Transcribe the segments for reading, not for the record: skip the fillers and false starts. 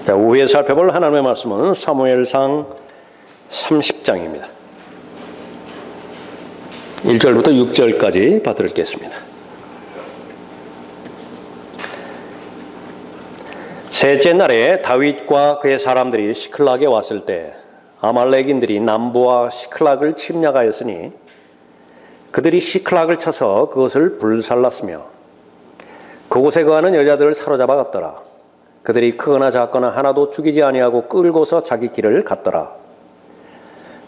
자, 오후에 살펴볼 하나님의 말씀은 사무엘상 30장입니다. 1절부터 6절까지 받들겠습니다. 셋째 날에 다윗과 그의 사람들이 시클락에 왔을 때 아말렉인들이 남부와 시클락을 침략하였으니 그들이 시클락을 쳐서 그것을 불살랐으며 그곳에 거하는 여자들을 사로잡아 갔더라. 그들이 크거나 작거나 하나도 죽이지 아니하고 끌고서 자기 길을 갔더라.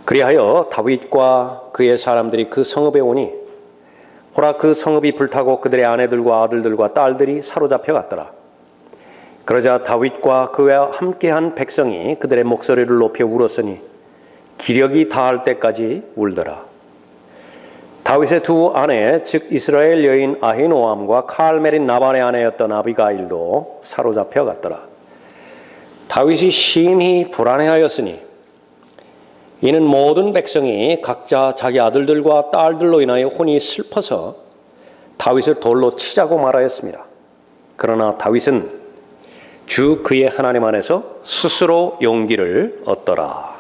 그리하여 다윗과 그의 사람들이 그 성읍에 오니 보라, 그 성읍이 불타고 그들의 아내들과 아들들과 딸들이 사로잡혀 갔더라. 그러자 다윗과 그와 함께한 백성이 그들의 목소리를 높여 울었으니 기력이 다할 때까지 울더라. 다윗의 두 아내, 즉 이스라엘 여인 아히노암과 칼멜인 나발의 아내였던 아비가일도 사로잡혀 갔더라. 다윗이 심히 불안해하였으니 이는 모든 백성이 각자 자기 아들들과 딸들로 인하여 혼이 슬퍼서 다윗을 돌로 치자고 말하였습니다. 그러나 다윗은 주 그의 하나님 안에서 스스로 용기를 얻더라.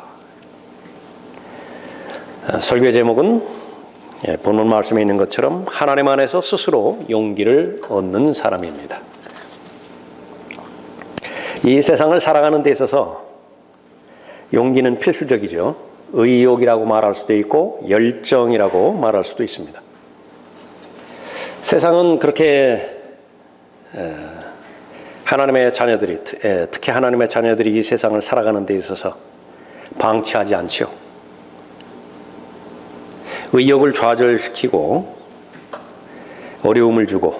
설교 제목은 본문 말씀에 있는 것처럼 하나님 안에서 스스로 용기를 얻는 사람입니다. 이 세상을 살아가는 데 있어서 용기는 필수적이죠. 의욕이라고 말할 수도 있고 열정이라고 말할 수도 있습니다. 세상은 그렇게 하나님의 자녀들이, 특히 하나님의 자녀들이 이 세상을 살아가는 데 있어서 방치하지 않죠. 의욕을 좌절시키고 어려움을 주고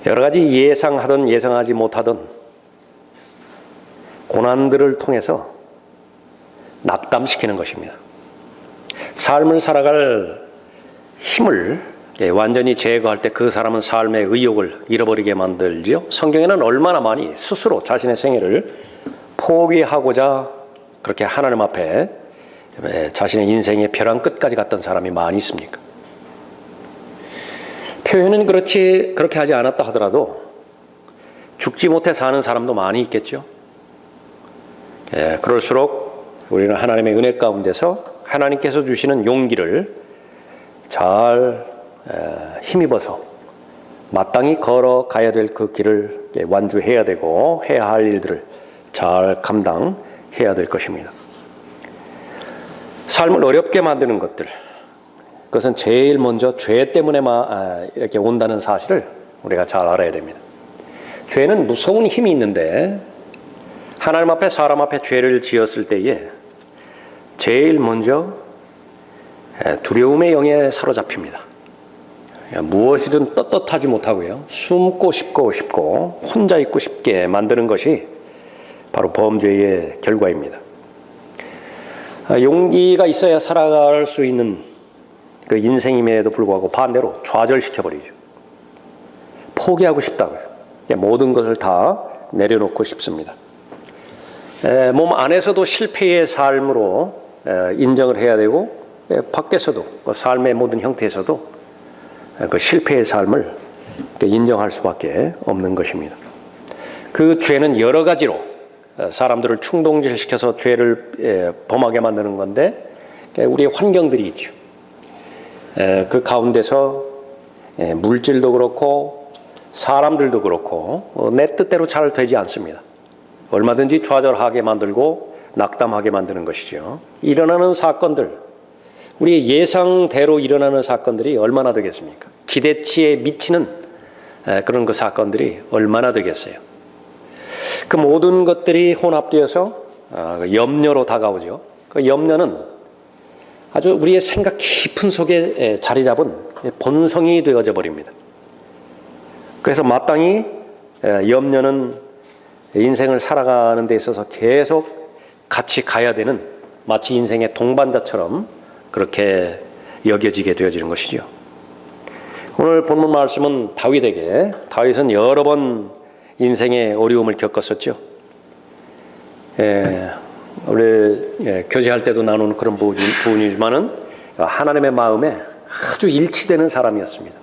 여러 가지 예상하던 예상하지 못하던 고난들을 통해서 낙담시키는 것입니다. 삶을 살아갈 힘을 완전히 제거할 때 그 사람은 삶의 의욕을 잃어버리게 만들죠. 성경에는 얼마나 많이 스스로 자신의 생애를 포기하고자 그렇게 하나님 앞에 자신의 인생의 벼랑 끝까지 갔던 사람이 많이 있습니까? 표현은 그렇게 하지 않았다 하더라도 죽지 못해 사는 사람도 많이 있겠죠. 그럴수록 우리는 하나님의 은혜 가운데서 하나님께서 주시는 용기를 잘 힘입어서 마땅히 걸어가야 될 그 길을 완주해야 되고 해야 할 일들을 잘 감당해야 될 것입니다. 삶을 어렵게 만드는 것들, 그것은 제일 먼저 죄 때문에 이렇게 온다는 사실을 우리가 잘 알아야 됩니다. 죄는 무서운 힘이 있는데 하나님 앞에 사람 앞에 죄를 지었을 때에 제일 먼저 두려움의 영에 사로잡힙니다. 무엇이든 떳떳하지 못하고요, 숨고 싶고 혼자 있고 싶게 만드는 것이 바로 범죄의 결과입니다. 용기가 있어야 살아갈 수 있는 그 인생임에도 불구하고 반대로 좌절시켜버리죠. 포기하고 싶다고요. 모든 것을 다 내려놓고 싶습니다. 몸 안에서도 실패의 삶으로 인정을 해야 되고 밖에서도 그 삶의 모든 형태에서도 그 실패의 삶을 인정할 수밖에 없는 것입니다. 그 죄는 여러 가지로 사람들을 충동질시켜서 죄를 범하게 만드는 건데 우리의 환경들이 있죠. 그 가운데서 물질도 그렇고 사람들도 그렇고 내 뜻대로 잘 되지 않습니다. 얼마든지 좌절하게 만들고 낙담하게 만드는 것이죠. 일어나는 사건들, 우리의 예상대로 일어나는 사건들이 얼마나 되겠습니까? 기대치에 미치는 그런 그 사건들이 얼마나 되겠어요? 그 모든 것들이 혼합되어서 염려로 다가오죠. 그 염려는 아주 우리의 생각 깊은 속에 자리 잡은 본성이 되어져 버립니다. 그래서 마땅히 염려는 인생을 살아가는 데 있어서 계속 같이 가야 되는 마치 인생의 동반자처럼 그렇게 여겨지게 되어지는 것이죠. 오늘 본문 말씀은 다윗은 여러 번 인생의 어려움을 겪었었죠. 우리 교제할 때도 나누는 그런 부분이지만은 하나님의 마음에 아주 일치되는 사람이었습니다.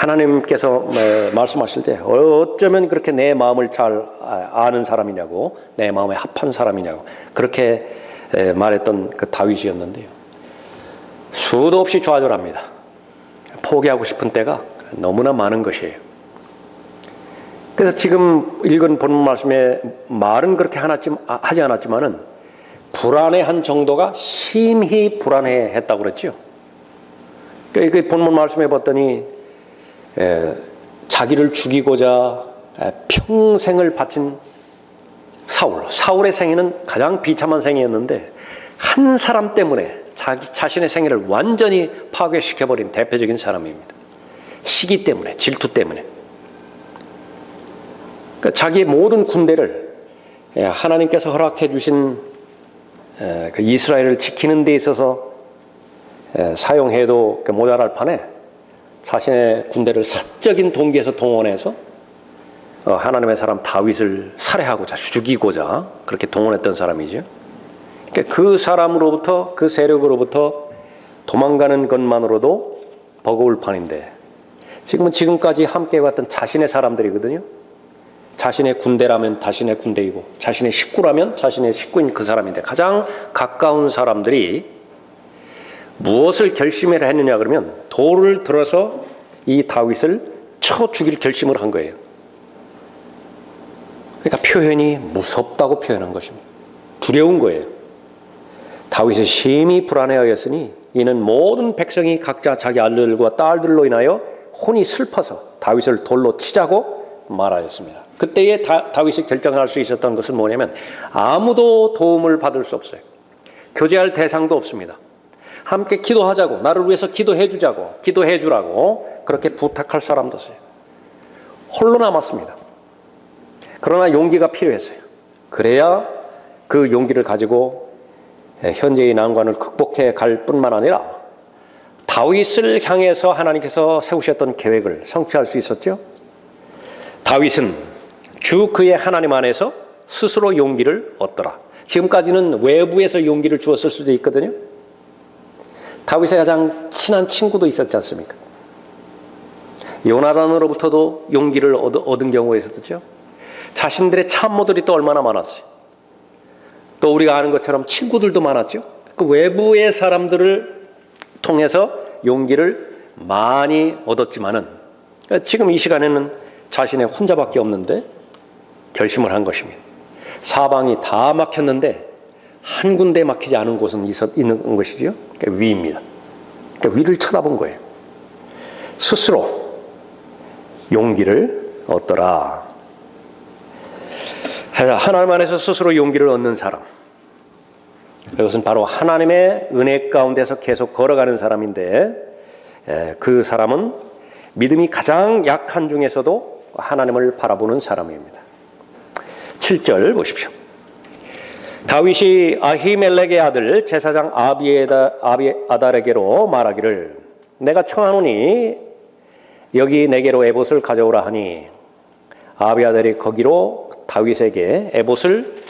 하나님께서 말씀하실 때 어쩌면 그렇게 내 마음을 잘 아는 사람이냐고, 내 마음에 합한 사람이냐고 그렇게 말했던 그 다윗이었는데요. 수도 없이 좌절합니다. 포기하고 싶은 때가 너무나 많은 것이에요. 그래서 지금 읽은 본문 말씀에 말은 그렇게 하지 않았지만은 불안해한 정도가 심히 불안해했다고 그랬죠. 그 본문 말씀에 봤더니 자기를 죽이고자 평생을 바친 사울의 생애는 가장 비참한 생애였는데 한 사람 때문에 자신의 생애를 완전히 파괴시켜버린 대표적인 사람입니다. 시기 때문에, 질투 때문에. 그러니까 자기의 모든 군대를 하나님께서 허락해 주신 그 이스라엘을 지키는 데 있어서 사용해도 모자랄 판에 자신의 군대를 사적인 동기에서 동원해서 하나님의 사람 다윗을 살해하고자, 죽이고자 그렇게 동원했던 사람이죠. 그 사람으로부터, 그 세력으로부터 도망가는 것만으로도 버거울 판인데 지금까지 함께 왔던 자신의 사람들이거든요. 자신의 군대라면 자신의 군대이고 자신의 식구라면 자신의 식구인 그 사람인데 가장 가까운 사람들이 무엇을 결심을 했느냐 그러면 돌을 들어서 이 다윗을 쳐 죽일 결심을 한 거예요. 그러니까 표현이 무섭다고 표현한 것입니다. 두려운 거예요. 다윗이 심히 불안해하였으니 이는 모든 백성이 각자 자기 아들들과 딸들로 인하여 혼이 슬퍼서 다윗을 돌로 치자고 말하였습니다. 그때에 다윗이 결정할 수 있었던 것은 뭐냐면 아무도 도움을 받을 수 없어요. 교제할 대상도 없습니다. 함께 기도하자고, 나를 위해서 기도해 주라고 그렇게 부탁할 사람도 없어요. 홀로 남았습니다. 그러나 용기가 필요했어요. 그래야 그 용기를 가지고 현재의 난관을 극복해 갈 뿐만 아니라 다윗을 향해서 하나님께서 세우셨던 계획을 성취할 수 있었죠. 다윗은 주 그의 하나님 안에서 스스로 용기를 얻더라. 지금까지는 외부에서 용기를 주었을 수도 있거든요. 다윗의 가장 친한 친구도 있었지 않습니까? 요나단으로부터도 용기를 얻은 경우가 있었죠. 자신들의 참모들이 또 얼마나 많았어요. 또 우리가 아는 것처럼 친구들도 많았죠. 그 외부의 사람들을 통해서 용기를 많이 얻었지만은 지금 이 시간에는 자신의 혼자밖에 없는데 결심을 한 것입니다. 사방이 다 막혔는데 한 군데 막히지 않은 곳은 있는 것이지요. 그러니까 위입니다. 그러니까 위를 쳐다본 거예요. 스스로 용기를 얻더라. 하나님 안에서 스스로 용기를 얻는 사람. 그것은 바로 하나님의 은혜 가운데서 계속 걸어가는 사람인데 그 사람은 믿음이 가장 약한 중에서도 하나님을 바라보는 사람입니다. 7절 보십시오. 다윗이 아히멜렉의 아들 제사장 아비아달에게로 말하기를 내가 청하노니 여기 내게로 에봇을 가져오라 하니 아비아달이 거기로 다윗에게 에봇을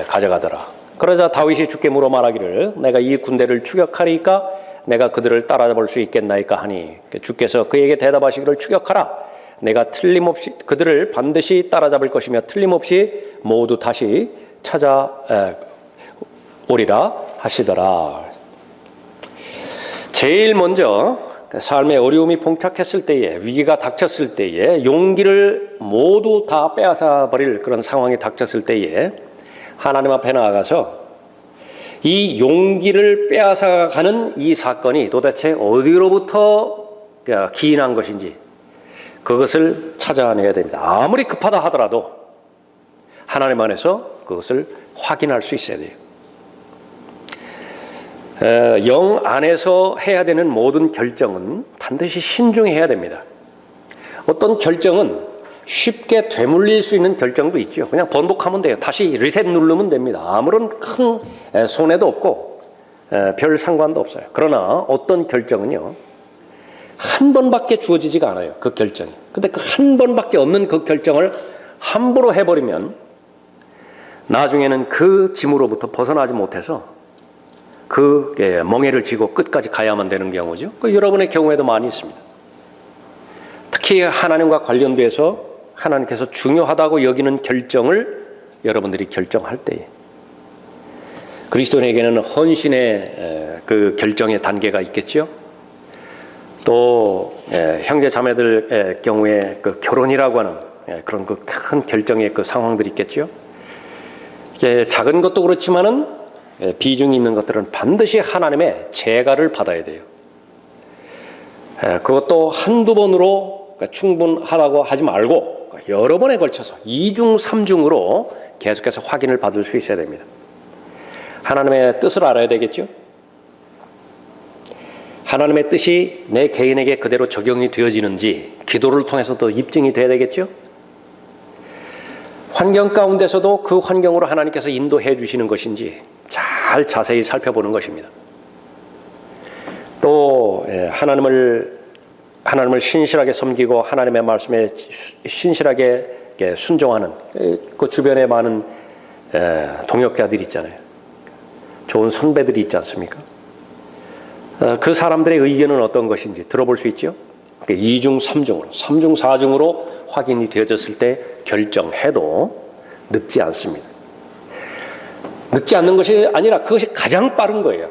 가져가더라. 그러자 다윗이 주께 물어 말하기를 내가 이 군대를 추격하리까 내가 그들을 따라잡을 수 있겠나이까 하니 주께서 그에게 대답하시기를 추격하라. 내가 틀림없이 그들을 반드시 따라잡을 것이며 틀림없이 모두 다시 찾아오리라 하시더라. 제일 먼저 삶의 어려움이 봉착했을 때에, 위기가 닥쳤을 때에, 용기를 모두 다 빼앗아 버릴 그런 상황이 닥쳤을 때에 하나님 앞에 나아가서 이 용기를 빼앗아가는 이 사건이 도대체 어디로부터 기인한 것인지 그것을 찾아내야 됩니다. 아무리 급하다 하더라도 하나님 안에서 그것을 확인할 수 있어야 돼요. 영 안에서 해야 되는 모든 결정은 반드시 신중해야 됩니다. 어떤 결정은 쉽게 되물릴 수 있는 결정도 있죠. 그냥 번복하면 돼요. 다시 리셋 누르면 됩니다. 아무런 큰 손해도 없고 별 상관도 없어요. 그러나 어떤 결정은요, 한 번밖에 주어지지가 않아요. 그 결정이. 근데 그 한 번밖에 없는 그 결정을 함부로 해버리면 나중에는 그 짐으로부터 벗어나지 못해서 그 멍에를 쥐고 끝까지 가야만 되는 경우죠. 여러분의 경우에도 많이 있습니다. 특히 하나님과 관련돼서 하나님께서 중요하다고 여기는 결정을 여러분들이 결정할 때에 그리스도인에게는 헌신의 그 결정의 단계가 있겠죠. 또 형제 자매들의 경우에 그 결혼이라고 하는 그런 그 큰 결정의 그 상황들이 있겠죠. 작은 것도 그렇지만은 비중이 있는 것들은 반드시 하나님의 제가를 받아야 돼요. 그것도 한두 번으로 충분하다고 하지 말고 여러 번에 걸쳐서 2중, 3중으로 계속해서 확인을 받을 수 있어야 됩니다. 하나님의 뜻을 알아야 되겠죠. 하나님의 뜻이 내 개인에게 그대로 적용이 되어지는지 기도를 통해서도 입증이 돼야 되겠죠. 환경 가운데서도 그 환경으로 하나님께서 인도해 주시는 것인지 잘 자세히 살펴보는 것입니다. 또 하나님을 신실하게 섬기고 하나님의 말씀에 신실하게 순종하는 그 주변에 많은 동역자들이 있잖아요. 좋은 선배들이 있지 않습니까? 그 사람들의 의견은 어떤 것인지 들어볼 수 있죠. 2중, 3중으로, 3중, 4중으로 확인이 되어졌을 때 결정해도 늦지 않습니다. 늦지 않는 것이 아니라 그것이 가장 빠른 거예요.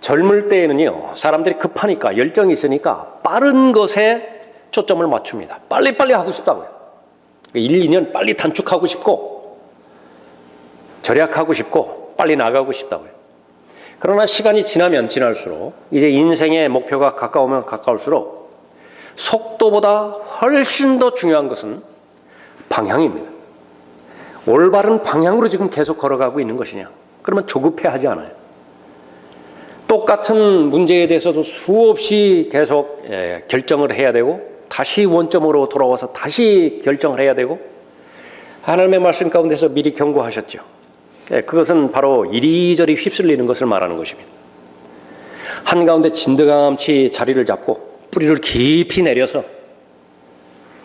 젊을 때에는요, 사람들이 급하니까 열정이 있으니까 빠른 것에 초점을 맞춥니다. 빨리빨리 하고 싶다고요. 1, 2년 빨리 단축하고 싶고 절약하고 싶고 빨리 나가고 싶다고요. 그러나 시간이 지나면 지날수록 이제 인생의 목표가 가까우면 가까울수록 속도보다 훨씬 더 중요한 것은 방향입니다. 올바른 방향으로 지금 계속 걸어가고 있는 것이냐? 그러면 조급해하지 않아요. 똑같은 문제에 대해서도 수없이 계속 결정을 해야 되고 다시 원점으로 돌아와서 다시 결정을 해야 되고 하나님의 말씀 가운데서 미리 경고하셨죠. 그것은 바로 이리저리 휩쓸리는 것을 말하는 것입니다. 한가운데 진드감치 자리를 잡고 뿌리를 깊이 내려서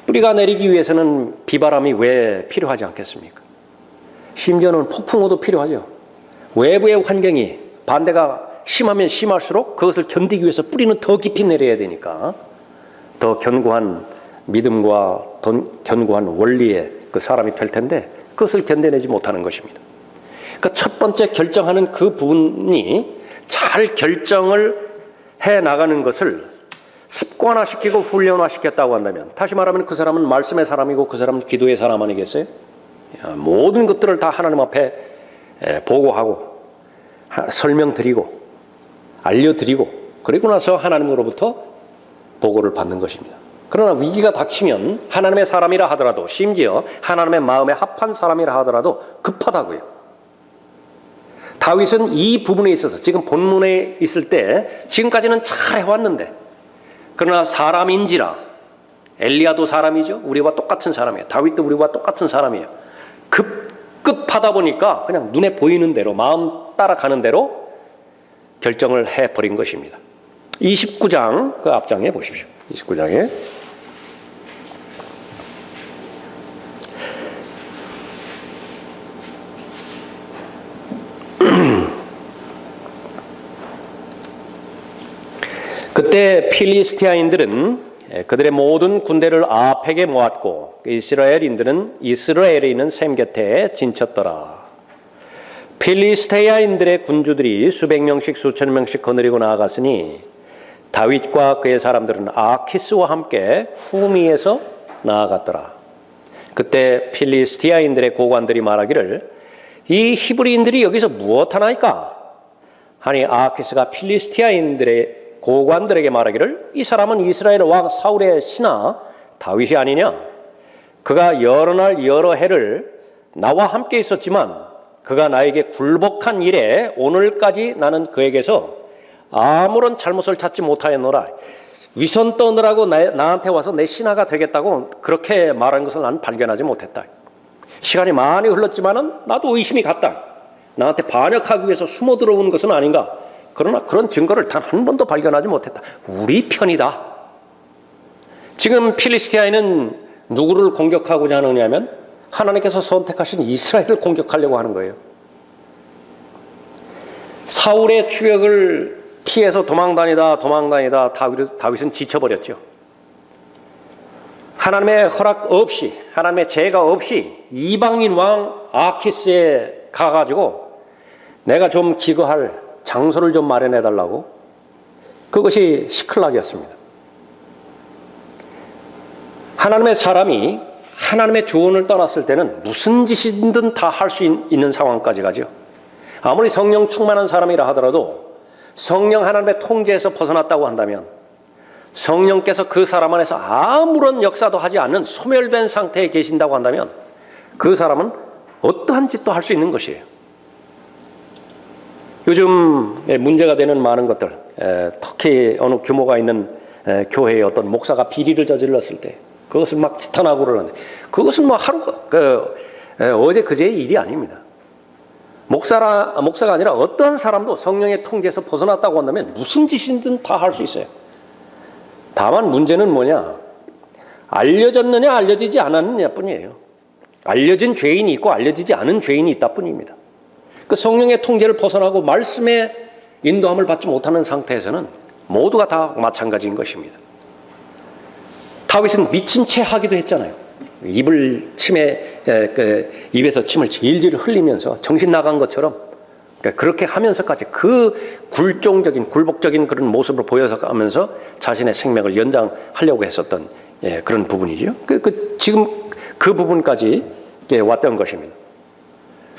뿌리가 내리기 위해서는 비바람이 왜 필요하지 않겠습니까? 심지어는 폭풍우도 필요하죠. 외부의 환경이 반대가 심하면 심할수록 그것을 견디기 위해서 뿌리는 더 깊이 내려야 되니까 더 견고한 믿음과 더 견고한 원리의 그 사람이 될 텐데 그것을 견뎌내지 못하는 것입니다. 그러니까 첫 번째 결정하는 그 부분이 잘 결정을 해 나가는 것을 습관화시키고 훈련화시켰다고 한다면 다시 말하면 그 사람은 말씀의 사람이고 그 사람은 기도의 사람 아니겠어요? 모든 것들을 다 하나님 앞에 보고하고 설명드리고 알려드리고 그리고 나서 하나님으로부터 보고를 받는 것입니다. 그러나 위기가 닥치면 하나님의 사람이라 하더라도 심지어 하나님의 마음에 합한 사람이라 하더라도 급하다고요. 다윗은 이 부분에 있어서 지금 본문에 있을 때 지금까지는 잘 해왔는데 그러나 사람인지라 엘리야도 사람이죠. 우리와 똑같은 사람이에요. 다윗도 우리와 똑같은 사람이에요. 급하다 보니까 그냥 눈에 보이는 대로 마음 따라가는 대로 결정을 해버린 것입니다. 29장 그 앞장에 보십시오. 29장에 그때 필리스티아인들은 그들의 모든 군대를 아펙에 모았고 이스라엘인들은 이스라엘에 있는 셈 곁에 진쳤더라. 필리스테아인들의 군주들이 수백 명씩 수천 명씩 거느리고 나아갔으니 다윗과 그의 사람들은 아키스와 함께 후미에서 나아갔더라. 그때 필리스티아인들의 고관들이 말하기를 이 히브리인들이 여기서 무엇하나이까? 하니 아키스가 필리스티아인들의 고관들에게 말하기를 이 사람은 이스라엘 왕 사울의 신하 다윗이 아니냐? 그가 여러 날 여러 해를 나와 함께 있었지만 그가 나에게 굴복한 이래 오늘까지 나는 그에게서 아무런 잘못을 찾지 못하였노라. 위선 떠느라고 나한테 와서 내 신하가 되겠다고 그렇게 말한 것을 나는 발견하지 못했다. 시간이 많이 흘렀지만은 나도 의심이 갔다. 나한테 반역하기 위해서 숨어 들어온 것은 아닌가? 그러나 그런 증거를 단 한 번도 발견하지 못했다. 우리 편이다. 지금 필리스티아인은 누구를 공격하고자 하느냐면 하나님께서 선택하신 이스라엘을 공격하려고 하는 거예요. 사울의 추격을 피해서 도망다니다 다윗은 지쳐버렸죠. 하나님의 허락 없이, 하나님의 제가 없이 이방인 왕 아키스에 가가지고 내가 좀 기거할 장소를 좀 마련해 달라고, 그것이 시클락이었습니다. 하나님의 사람이 하나님의 조언을 떠났을 때는 무슨 짓이든 다 할 수 있는 상황까지 가죠. 아무리 성령 충만한 사람이라 하더라도 성령 하나님의 통제에서 벗어났다고 한다면, 성령께서 그 사람 안에서 아무런 역사도 하지 않는 소멸된 상태에 계신다고 한다면 그 사람은 어떠한 짓도 할 수 있는 것이에요. 요즘 문제가 되는 많은 것들, 특히 어느 규모가 있는 교회의 어떤 목사가 비리를 저질렀을 때 그것을 막 지탄하고 그러는데, 그것은 뭐 어제 그제의 일이 아닙니다. 목사가 아니라 어떠한 사람도 성령의 통제에서 벗어났다고 한다면 무슨 짓이든 다 할 수 있어요. 다만 문제는 뭐냐? 알려졌느냐 알려지지 않았느냐 뿐이에요. 알려진 죄인이 있고 알려지지 않은 죄인이 있다 뿐입니다. 그 성령의 통제를 벗어나고 말씀의 인도함을 받지 못하는 상태에서는 모두가 다 마찬가지인 것입니다. 다윗은 미친 체 하기도 했잖아요. 입에서 침을 질질 흘리면서 정신 나간 것처럼, 그렇게 하면서까지 그 굴복적인 그런 모습을 보여가면서 자신의 생명을 연장하려고 했었던 그런 부분이죠. 지금 그 부분까지 왔던 것입니다.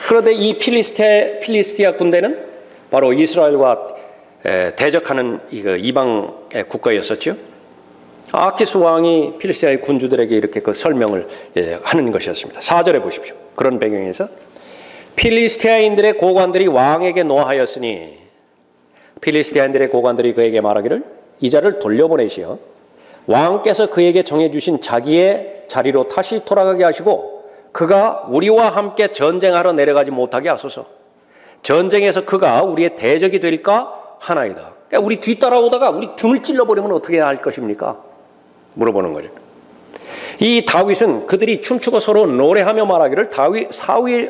그런데 이 필리스티아 군대는 바로 이스라엘과 대적하는 이방 국가였었죠. 아키스 왕이 필리스티아의 군주들에게 이렇게 그 설명을 하는 것이었습니다. 4절에 보십시오. 그런 배경에서 필리스티아인들의 고관들이 왕에게 노하였으니 필리스티아인들의 고관들이 그에게 말하기를 이 자를 돌려보내시어 왕께서 그에게 정해주신 자기의 자리로 다시 돌아가게 하시고 그가 우리와 함께 전쟁하러 내려가지 못하게 하소서. 전쟁에서 그가 우리의 대적이 될까 하나이다. 그러니까 우리 뒤따라오다가 우리 등을 찔러버리면 어떻게 할 것입니까? 물어보는 거죠. 이 다윗은 그들이 춤추고 서로 노래하며 말하기를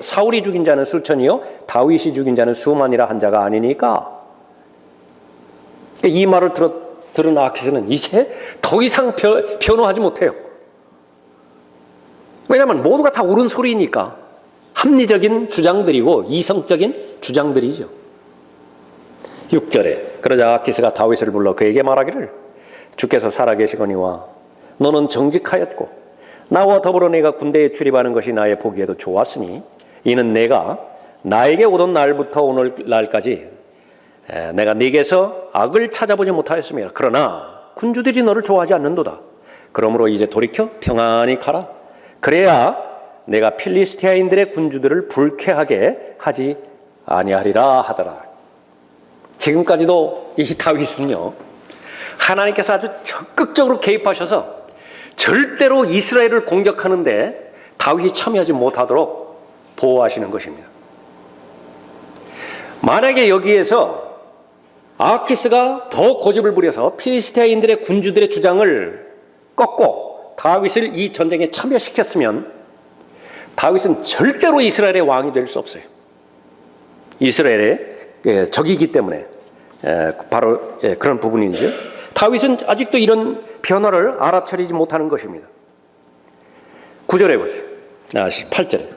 사울이 죽인 자는 수천이요 다윗이 죽인 자는 수만이라 한 자가 아니니까. 이 말을 들은 아키스는 이제 더 이상 변호하지 못해요. 왜냐하면 모두가 다 옳은 소리니까. 합리적인 주장들이고 이성적인 주장들이죠. 6절에 그러자 아키스가 다윗을 불러 그에게 말하기를 주께서 살아계시거니와 너는 정직하였고 나와 더불어 내가 군대에 출입하는 것이 나의 보기에도 좋았으니 이는 내가 나에게 오던 날부터 오늘 날까지 내가 네게서 악을 찾아보지 못하였습니다. 그러나 군주들이 너를 좋아하지 않는도다. 그러므로 이제 돌이켜 평안히 가라. 그래야 내가 필리스티아인들의 군주들을 불쾌하게 하지 아니하리라 하더라. 지금까지도 이 다윗은요, 하나님께서 아주 적극적으로 개입하셔서 절대로 이스라엘을 공격하는데 다윗이 참여하지 못하도록 보호하시는 것입니다. 만약에 여기에서 아키스가 더 고집을 부려서 필리스티아인들의 군주들의 주장을 꺾고 다윗을 이 전쟁에 참여시켰으면 다윗은 절대로 이스라엘의 왕이 될 수 없어요. 이스라엘의 적이기 때문에 바로 그런 부분이죠. 다윗은 아직도 이런 변화를 알아차리지 못하는 것입니다. 9절에 보세요. 8절에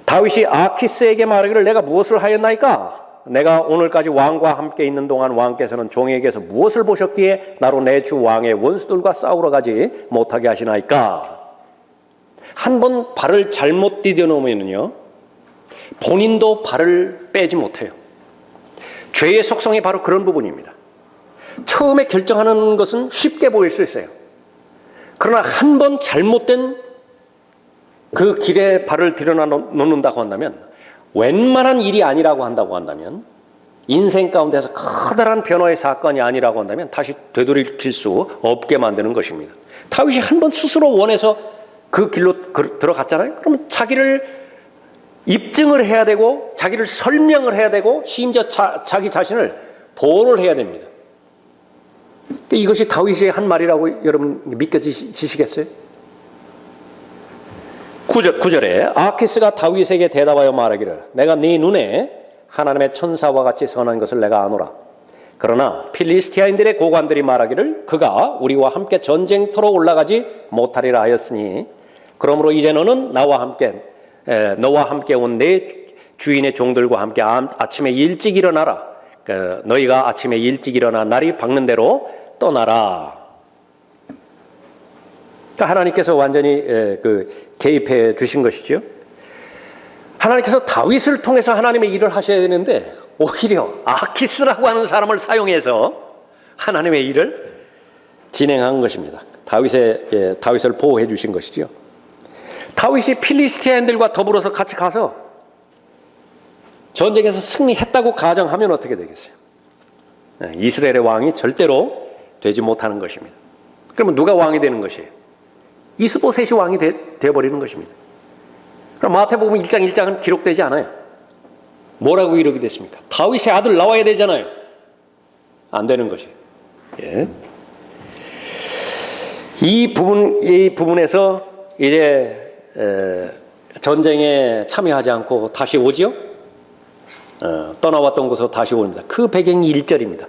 다윗이 아키스에게 말하기를 내가 무엇을 하였나이까? 내가 오늘까지 왕과 함께 있는 동안 왕께서는 종에게서 무엇을 보셨기에 나로 내 주 왕의 원수들과 싸우러 가지 못하게 하시나이까? 한 번 발을 잘못 디뎌놓으면요, 본인도 발을 빼지 못해요. 죄의 속성이 바로 그런 부분입니다. 처음에 결정하는 것은 쉽게 보일 수 있어요. 그러나 한 번 잘못된 그 길에 발을 들여놓는다고 한다면, 웬만한 일이 아니라고 한다고 한다면, 인생 가운데서 커다란 변화의 사건이 아니라고 한다면 다시 되돌이킬 수 없게 만드는 것입니다. 다윗이 한 번 스스로 원해서 그 길로 들어갔잖아요. 그러면 자기를 입증을 해야 되고 자기를 설명을 해야 되고 심지어 자기 자신을 보호를 해야 됩니다. 이것이 다윗이 한 말이라고 여러분 믿겨지시겠어요? 9절에 아키스가 다윗에게 대답하여 말하기를 내가 네 눈에 하나님의 천사와 같이 선한 것을 내가 아노라. 그러나 필리스티아인들의 고관들이 말하기를 그가 우리와 함께 전쟁터로 올라가지 못하리라 하였으니 그러므로 이제 너는 너와 함께 온 내 주인의 종들과 함께 아침에 일찍 일어나라. 너희가 아침에 일찍 일어나 날이 밝는 대로 떠나라. 그러니까 하나님께서 완전히 개입해 주신 것이죠. 하나님께서 다윗을 통해서 하나님의 일을 하셔야 되는데 오히려 아키스라고 하는 사람을 사용해서 하나님의 일을 진행한 것입니다. 다윗을 보호해 주신 것이죠. 다윗이 필리스티아인들과 더불어서 같이 가서 전쟁에서 승리했다고 가정하면 어떻게 되겠어요? 이스라엘의 왕이 절대로 되지 못하는 것입니다. 그러면 누가 왕이 되는 것이에요? 이스보셋이 왕이 되어버리는 것입니다. 그럼 마태복음 1장 1장은 기록되지 않아요. 뭐라고 기록이 됐습니까? 다윗의 아들 나와야 되잖아요. 안 되는 것이에요. 예. 이 부분에서 이제 전쟁에 참여하지 않고 다시 오지요? 떠나왔던 곳으로 다시 옵니다. 그 배경이 1절입니다.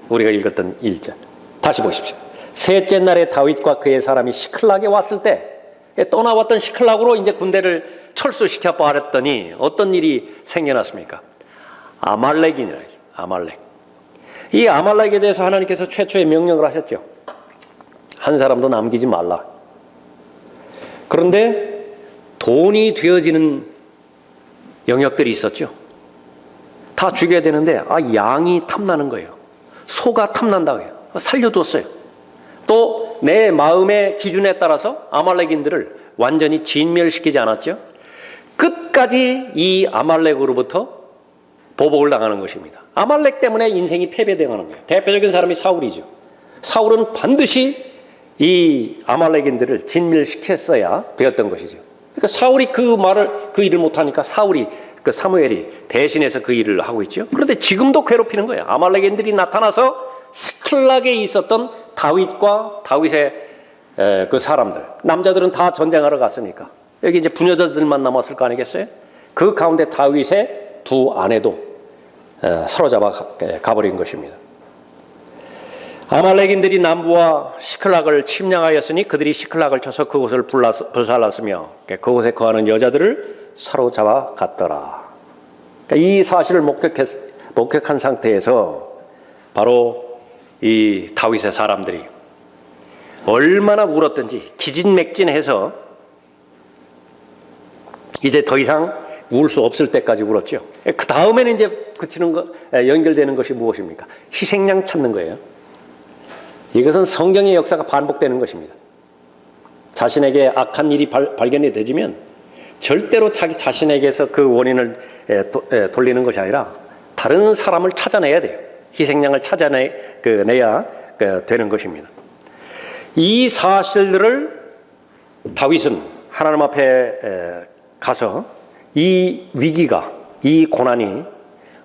우리가 읽었던 1절. 다시 보십시오. 셋째 날에 다윗과 그의 사람이 시클락에 왔을 때 떠나왔던 시클락으로 이제 군대를 철수시켜 버렸더니 어떤 일이 생겨났습니까? 아말렉이니라. 아말렉. 이 아말렉에 대해서 하나님께서 최초의 명령을 하셨죠. 한 사람도 남기지 말라. 그런데 돈이 되어지는 영역들이 있었죠. 다 죽여야 되는데 양이 탐나는 거예요. 소가 탐난다고 해요. 살려줬어요. 또 내 마음의 기준에 따라서 아말렉인들을 완전히 진멸시키지 않았죠. 끝까지 이 아말렉으로부터 보복을 당하는 것입니다. 아말렉 때문에 인생이 패배당하는 거예요. 대표적인 사람이 사울이죠. 사울은 반드시 이 아말렉인들을 진멸시켰어야 되었던 것이죠. 그러니까 사울이 그 일을 못하니까 사무엘이 대신해서 그 일을 하고 있죠. 그런데 지금도 괴롭히는 거예요. 아말렉인들이 나타나서 시클락에 있었던 다윗과 다윗의 그 사람들, 남자들은 다 전쟁하러 갔으니까 여기 이제 부녀자들만 남았을 거 아니겠어요? 그 가운데 다윗의 두 아내도 사로잡아 가버린 것입니다. 아말렉인들이 남부와 시클락을 침략하였으니 그들이 시클락을 쳐서 그곳을 불살랐으며 그곳에 거하는 여자들을 사로잡아 갔더라. 그러니까 이 사실을 목격한 상태에서 바로 이 다윗의 사람들이 얼마나 울었든지 기진맥진해서 이제 더 이상 울 수 없을 때까지 울었죠. 그 다음에는 이제 연결되는 것이 무엇입니까? 희생양 찾는 거예요. 이것은 성경의 역사가 반복되는 것입니다. 자신에게 악한 일이 발견이 되지면 절대로 자기 자신에게서 그 원인을 돌리는 것이 아니라 다른 사람을 찾아내야 돼요. 희생양을 찾아내야 되는 것입니다. 이 사실들을 다윗은 하나님 앞에 가서 이 위기가, 이 고난이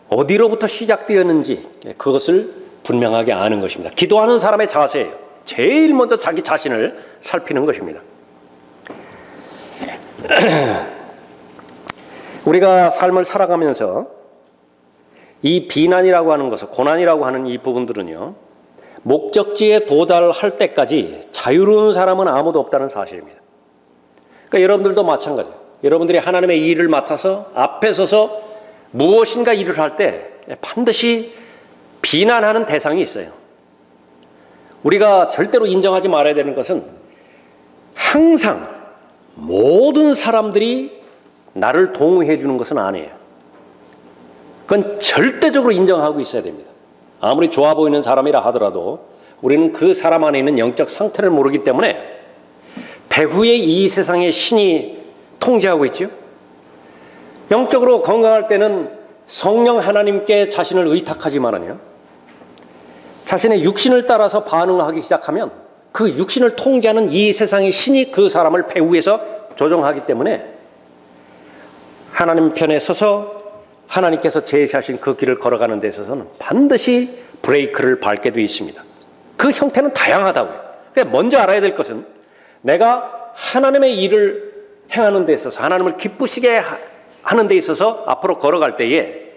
어디로부터 시작되었는지 그것을 분명하게 아는 것입니다. 기도하는 사람의 자세예요. 제일 먼저 자기 자신을 살피는 것입니다. 우리가 삶을 살아가면서 이 비난이라고 하는 것은, 고난이라고 하는 이 부분들은요, 목적지에 도달할 때까지 자유로운 사람은 아무도 없다는 사실입니다. 그러니까 여러분들도 마찬가지예요. 여러분들이 하나님의 일을 맡아서 앞에 서서 무엇인가 일을 할 때 반드시 비난하는 대상이 있어요. 우리가 절대로 인정하지 말아야 되는 것은 항상 모든 사람들이 나를 동의해 주는 것은 아니에요. 그건 절대적으로 인정하고 있어야 됩니다. 아무리 좋아 보이는 사람이라 하더라도 우리는 그 사람 안에 있는 영적 상태를 모르기 때문에 배후에 이 세상의 신이 통제하고 있죠. 영적으로 건강할 때는 성령 하나님께 자신을 의탁하지만은요, 자신의 육신을 따라서 반응하기 시작하면 그 육신을 통제하는 이 세상의 신이 그 사람을 배후에서 조종하기 때문에 하나님 편에 서서 하나님께서 제시하신 그 길을 걸어가는 데 있어서는 반드시 브레이크를 밟게 되어 있습니다. 그 형태는 다양하다고요. 그러니까 먼저 알아야 될 것은 내가 하나님의 일을 행하는 데 있어서, 하나님을 기쁘시게 하는 데 있어서 앞으로 걸어갈 때에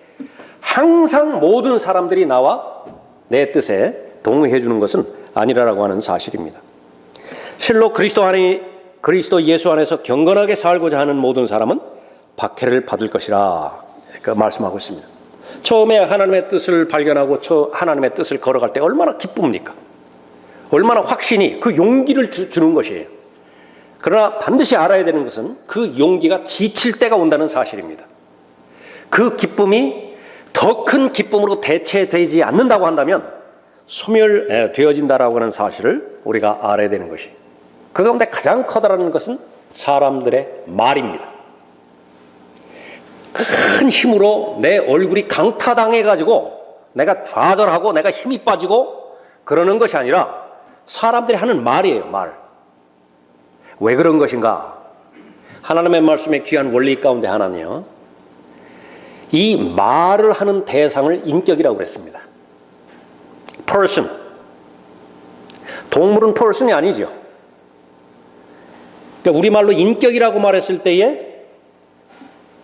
항상 모든 사람들이 나와 내 뜻에 동의해 주는 것은 아니라고 하는 사실입니다. 실로 그리스도 예수 안에서 경건하게 살고자 하는 모든 사람은 박해를 받을 것이라 말씀하고 있습니다. 처음에 하나님의 뜻을 발견하고 하나님의 뜻을 걸어갈 때 얼마나 기쁩니까? 얼마나 확신이, 그 용기를 주는 것이에요. 그러나 반드시 알아야 되는 것은 그 용기가 지칠 때가 온다는 사실입니다. 그 기쁨이 더 큰 기쁨으로 대체되지 않는다고 한다면 소멸되어진다라고 하는 사실을 우리가 알아야 되는 것이, 그 가운데 가장 커다란 것은 사람들의 말입니다. 큰 힘으로 내 얼굴이 강타당해가지고 내가 좌절하고 내가 힘이 빠지고 그러는 것이 아니라 사람들이 하는 말이에요. 말. 왜 그런 것인가? 하나님의 말씀의 귀한 원리 가운데 하나는요, 이 말을 하는 대상을 인격이라고 그랬습니다. person. 동물은 person이 아니죠. 그러니까 우리말로 인격이라고 말했을 때에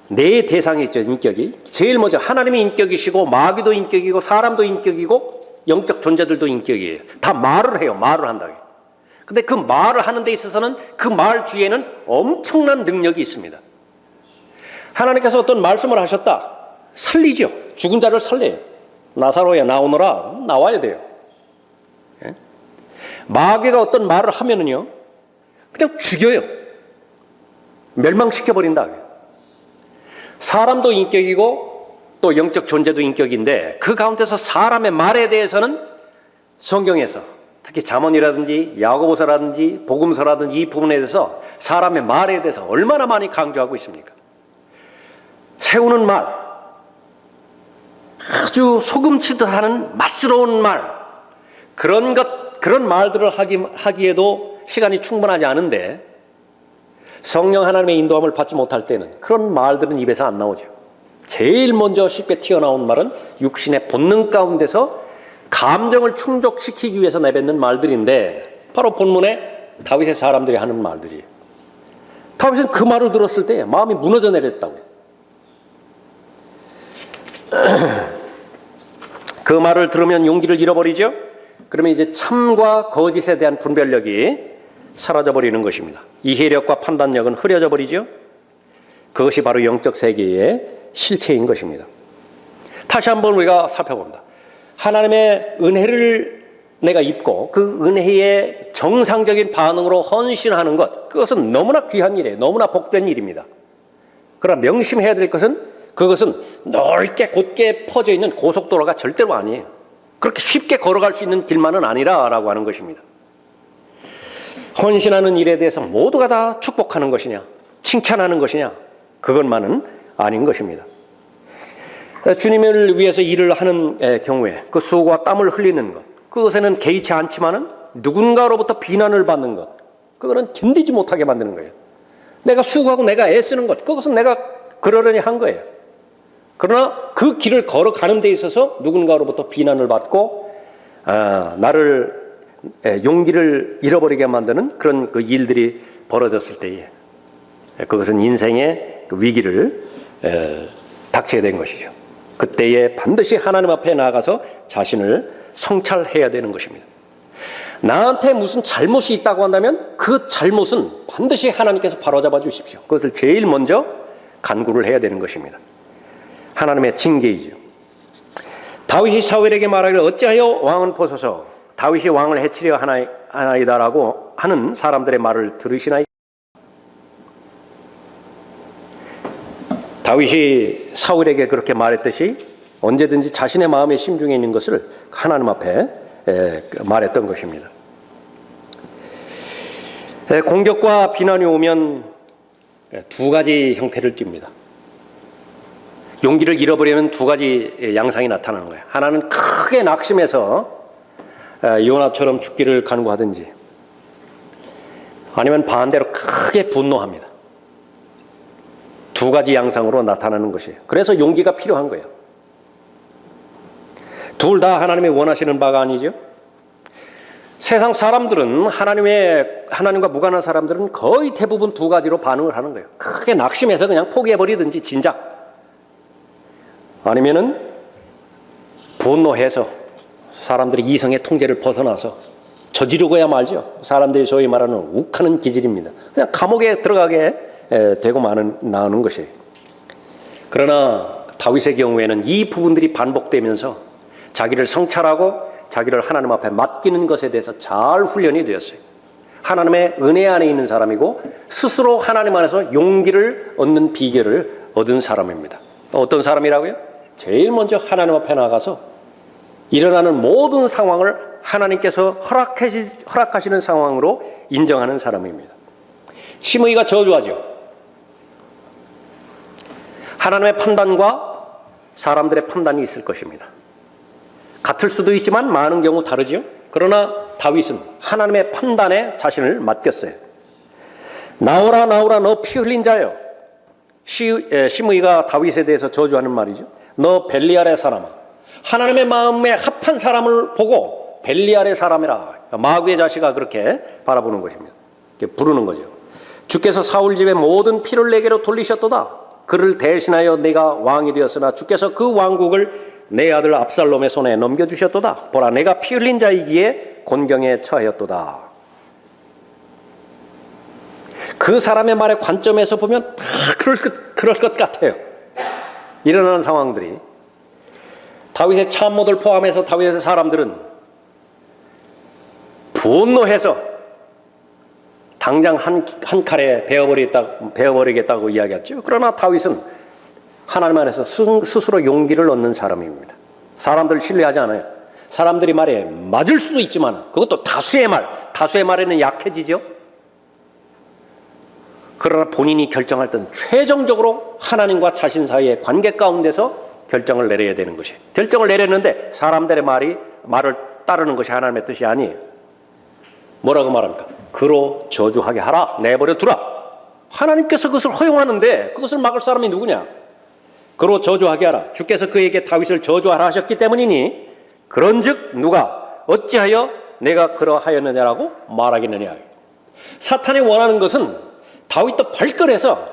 네 대상이 있죠. 인격이. 제일 먼저 하나님이 인격이시고 마귀도 인격이고 사람도 인격이고 영적 존재들도 인격이에요. 다 말을 해요. 말을 한다고. 근데 그 말을 하는 데 있어서는 그 말 뒤에는 엄청난 능력이 있습니다. 하나님께서 어떤 말씀을 하셨다. 살리죠. 죽은 자를 살려요. 나사로야 나오너라. 나와야 돼요. 예? 마귀가 어떤 말을 하면은요, 그냥 죽여요. 멸망시켜버린다. 사람도 인격이고 또 영적 존재도 인격인데 그 가운데서 사람의 말에 대해서는 성경에서 특히 잠언이라든지 야고보서라든지 복음서라든지 이 부분에 대해서 사람의 말에 대해서 얼마나 많이 강조하고 있습니까? 세우는 말, 아주 소금치듯 하는 맛스러운 말, 그런 말들을 하기에도 시간이 충분하지 않은데 성령 하나님의 인도함을 받지 못할 때는 그런 말들은 입에서 안 나오죠. 제일 먼저 쉽게 튀어나온 말은 육신의 본능 가운데서 감정을 충족시키기 위해서 내뱉는 말들인데 바로 본문에 다윗의 사람들이 하는 말들이에요. 다윗은 그 말을 들었을 때 마음이 무너져 내렸다고요. 그 말을 들으면 용기를 잃어버리죠. 그러면 이제 참과 거짓에 대한 분별력이 사라져버리는 것입니다. 이해력과 판단력은 흐려져 버리죠. 그것이 바로 영적 세계의 실체인 것입니다. 다시 한번 우리가 살펴봅니다. 하나님의 은혜를 내가 입고 그 은혜의 정상적인 반응으로 헌신하는 것, 그것은 너무나 귀한 일이에요. 너무나 복된 일입니다. 그러나 명심해야 될 것은 그것은 넓게 곧게 퍼져 있는 고속도로가 절대로 아니에요. 그렇게 쉽게 걸어갈 수 있는 길만은 아니라라고 하는 것입니다. 헌신하는 일에 대해서 모두가 다 축복하는 것이냐, 칭찬하는 것이냐, 그것만은 아닌 것입니다. 주님을 위해서 일을 하는 경우에 그 수고와 땀을 흘리는 것, 그것에는 개의치 않지만은 누군가로부터 비난을 받는 것, 그거는 견디지 못하게 만드는 거예요. 내가 수고하고 내가 애쓰는 것, 그것은 내가 그러려니 한 거예요. 그러나 그 길을 걸어가는 데 있어서 누군가로부터 비난을 받고 나를 용기를 잃어버리게 만드는 그런 그 일들이 벌어졌을 때에 그것은 인생의 그 위기를 닥치게 된 것이죠. 그때에 반드시 하나님 앞에 나가서 자신을 성찰해야 되는 것입니다. 나한테 무슨 잘못이 있다고 한다면 그 잘못은 반드시 하나님께서 바로잡아 주십시오. 그것을 제일 먼저 간구를 해야 되는 것입니다. 하나님의 징계이죠. 다윗이 사울에게 말하기를 어찌하여 왕은 보소서, 다윗이 왕을 해치려 하나이다라고 하는 사람들의 말을 들으시나이까? 다윗이 사울에게 그렇게 말했듯이 언제든지 자신의 마음의 심중에 있는 것을 하나님 앞에 말했던 것입니다. 공격과 비난이 오면 두 가지 형태를 띱니다. 용기를 잃어버리면 두 가지 양상이 나타나는 거예요. 하나는 크게 낙심해서 요나처럼 죽기를 간구하든지, 아니면 반대로 크게 분노합니다. 두 가지 양상으로 나타나는 것이에요. 그래서 용기가 필요한 거예요. 둘 다 하나님이 원하시는 바가 아니죠. 세상 사람들은 하나님과 무관한 사람들은 거의 대부분 두 가지로 반응을 하는 거예요. 크게 낙심해서 그냥 포기해버리든지 진작, 아니면은 분노해서 사람들이 이성의 통제를 벗어나서 저지르고야 말죠. 사람들이 소위 말하는 욱하는 기질입니다. 그냥 감옥에 들어가게 되고 나오는 것이에요. 그러나 다윗의 경우에는 이 부분들이 반복되면서 자기를 성찰하고 자기를 하나님 앞에 맡기는 것에 대해서 잘 훈련이 되었어요. 하나님의 은혜 안에 있는 사람이고 스스로 하나님 안에서 용기를 얻는 비결을 얻은 사람입니다. 어떤 사람이라고요? 제일 먼저 하나님 앞에 나가서 일어나는 모든 상황을 하나님께서 허락하시는 상황으로 인정하는 사람입니다. 시므이가 저주하죠. 하나님의 판단과 사람들의 판단이 있을 것입니다. 같을 수도 있지만 많은 경우 다르죠. 그러나 다윗은 하나님의 판단에 자신을 맡겼어요. 나오라 나오라 너 피 흘린 자여. 시므이가 다윗에 대해서 저주하는 말이죠. 너 벨리알의 사람아, 하나님의 마음에 합한 사람을 보고 벨리알의 사람이라, 마귀의 자식아, 그렇게 바라보는 것입니다. 부르는 거죠. 주께서 사울 집의 모든 피를 내게로 돌리셨도다. 그를 대신하여 내가 왕이 되었으나 주께서 그 왕국을 내 아들 압살롬의 손에 넘겨주셨도다. 보라, 내가 피 흘린 자이기에 곤경에 처하였도다. 그 사람의 말의 관점에서 보면 다 그럴 것 같아요. 일어나는 상황들이. 다윗의 참모들 포함해서 다윗의 사람들은 분노해서 당장 한 칼에 베어버리겠다고 이야기했죠. 그러나 다윗은 하나님 안에서 스스로 용기를 얻는 사람입니다. 사람들 신뢰하지 않아요. 사람들이 말에 맞을 수도 있지만 그것도 다수의 말에는 약해지죠. 그러나 본인이 결정할 때는 최종적으로 하나님과 자신 사이의 관계 가운데서 결정을 내려야 되는 것이에요. 결정을 내렸는데 사람들의 말을 따르는 것이 하나님의 뜻이 아니에요. 뭐라고 말합니까? 그로 저주하게 하라, 내버려 두라. 하나님께서 그것을 허용하는데 그것을 막을 사람이 누구냐? 그로 저주하게 하라. 주께서 그에게 다윗을 저주하라 하셨기 때문이니 그런즉 누가 어찌하여 내가 그러하였느냐라고 말하겠느냐. 사탄이 원하는 것은 다윗도 발걸해서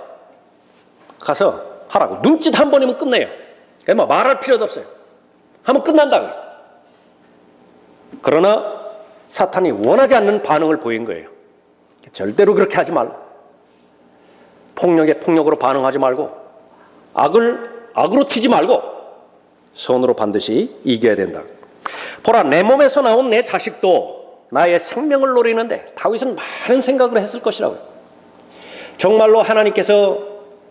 가서 하라고. 눈짓 한 번이면 끝내요. 그러니까 말할 필요도 없어요. 하면 끝난다고요. 그러나 사탄이 원하지 않는 반응을 보인 거예요. 절대로 그렇게 하지 말라. 폭력에 폭력으로 반응하지 말고 악으로 튀지 말고 선으로 반드시 이겨야 된다. 보라, 내 몸에서 나온 내 자식도 나의 생명을 노리는데. 다윗은 많은 생각을 했을 것이라고요. 정말로 하나님께서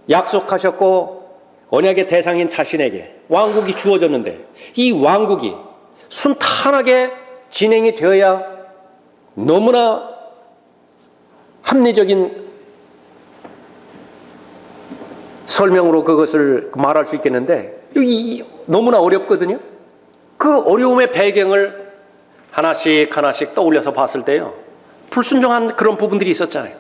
약속하셨고 언약의 대상인 자신에게 왕국이 주어졌는데 이 왕국이 순탄하게 진행이 되어야 너무나 합리적인 설명으로 그것을 말할 수 있겠는데 너무나 어렵거든요. 그 어려움의 배경을 하나씩 떠올려서 봤을 때요, 불순종한 그런 부분들이 있었잖아요.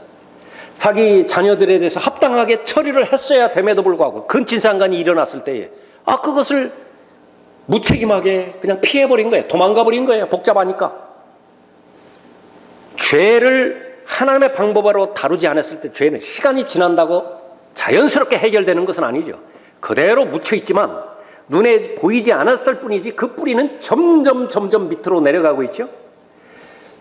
자기 자녀들에 대해서 합당하게 처리를 했어야 됨에도 불구하고 근친상간이 일어났을 때에 그것을 무책임하게 그냥 피해버린 거예요. 도망가버린 거예요. 복잡하니까. 죄를 하나님의 방법으로 다루지 않았을 때 죄는 시간이 지난다고 자연스럽게 해결되는 것은 아니죠. 그대로 묻혀있지만 눈에 보이지 않았을 뿐이지 그 뿌리는 점점 밑으로 내려가고 있죠.